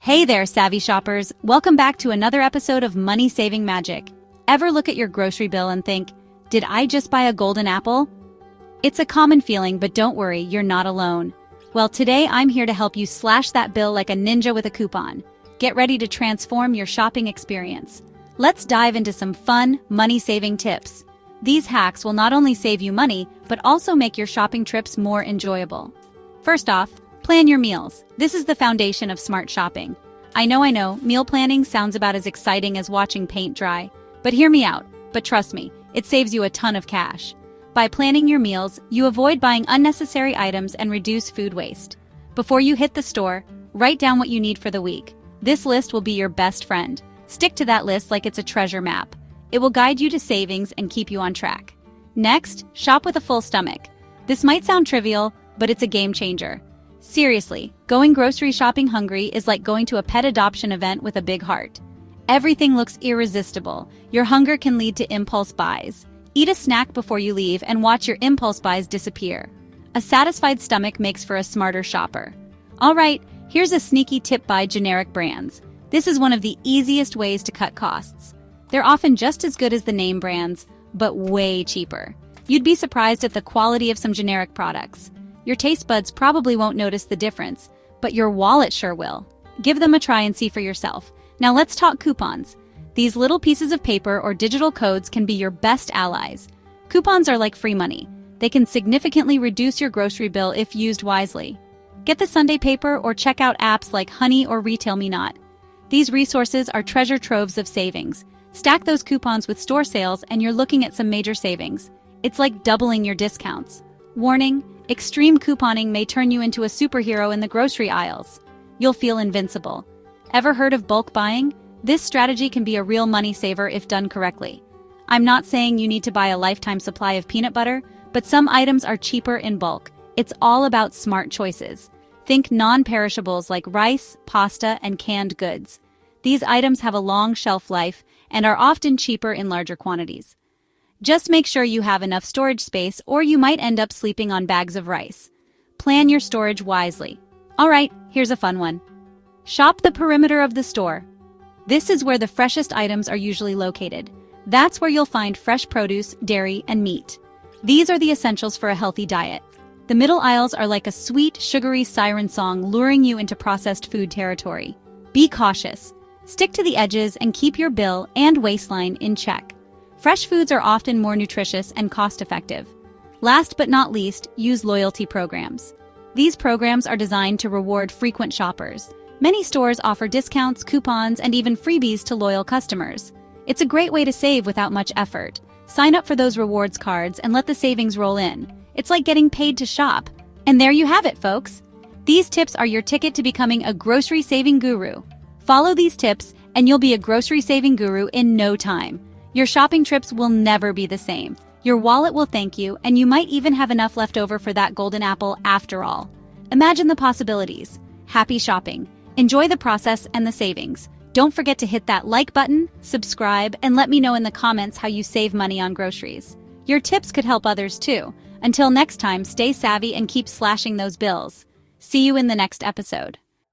Hey there, savvy shoppers. Welcome back to another episode of Money Saving Magic. Ever look at your grocery bill and think, did I just buy a golden apple? It's a common feeling, but don't worry, you're not alone. Well, today I'm here to help you slash that bill like a ninja with a coupon. Get ready to transform your shopping experience. Let's dive into some fun, money-saving tips. These hacks will not only save you money, but also make your shopping trips more enjoyable. First off, plan your meals. This is the foundation of smart shopping. I know, meal planning sounds about as exciting as watching paint dry. But hear me out. But trust me, it saves you a ton of cash. By planning your meals, you avoid buying unnecessary items and reduce food waste. Before you hit the store, write down what you need for the week. This list will be your best friend. Stick to that list like it's a treasure map. It will guide you to savings and keep you on track. Next, shop with a full stomach. This might sound trivial, but it's a game changer. Seriously, going grocery shopping hungry is like going to a pet adoption event with a big heart. Everything looks irresistible. Your hunger can lead to impulse buys. Eat a snack before you leave and watch your impulse buys disappear. A satisfied stomach makes for a smarter shopper. Alright, here's a sneaky tip by generic brands. This is one of the easiest ways to cut costs. They're often just as good as the name brands, but way cheaper. You'd be surprised at the quality of some generic products. Your taste buds probably won't notice the difference, but your wallet sure will. Give them a try and see for yourself. Now let's talk coupons. These little pieces of paper or digital codes can be your best allies. Coupons are like free money. They can significantly reduce your grocery bill if used wisely. Get the Sunday paper or check out apps like Honey or Retail Me Not. These resources are treasure troves of savings. Stack those coupons with store sales and you're looking at some major savings. It's like doubling your discounts. Warning, extreme couponing may turn you into a superhero in the grocery aisles. You'll feel invincible. Ever heard of bulk buying? This strategy can be a real money saver if done correctly. I'm not saying you need to buy a lifetime supply of peanut butter, but some items are cheaper in bulk. It's all about smart choices. Think non-perishables like rice, pasta, and canned goods. These items have a long shelf life and are often cheaper in larger quantities. Just make sure you have enough storage space or you might end up sleeping on bags of rice. Plan your storage wisely. Alright, here's a fun one. Shop the perimeter of the store. This is where the freshest items are usually located. That's where you'll find fresh produce, dairy, and meat. These are the essentials for a healthy diet. The middle aisles are like a sweet, sugary siren song luring you into processed food territory. Be cautious. Stick to the edges and keep your bill and waistline in check. Fresh foods are often more nutritious and cost-effective. Last but not least, use loyalty programs. These programs are designed to reward frequent shoppers. Many stores offer discounts, coupons, and even freebies to loyal customers. It's a great way to save without much effort. Sign up for those rewards cards and let the savings roll in. It's like getting paid to shop. And there you have it, folks. These tips are your ticket to becoming a grocery saving guru. Follow these tips and you'll be a grocery saving guru in no time. Your shopping trips will never be the same. Your wallet will thank you, and you might even have enough left over for that golden apple after all. Imagine the possibilities. Happy shopping. Enjoy the process and the savings. Don't forget to hit that like button, subscribe, and let me know in the comments how you save money on groceries. Your tips could help others too. Until next time, stay savvy and keep slashing those bills. See you in the next episode.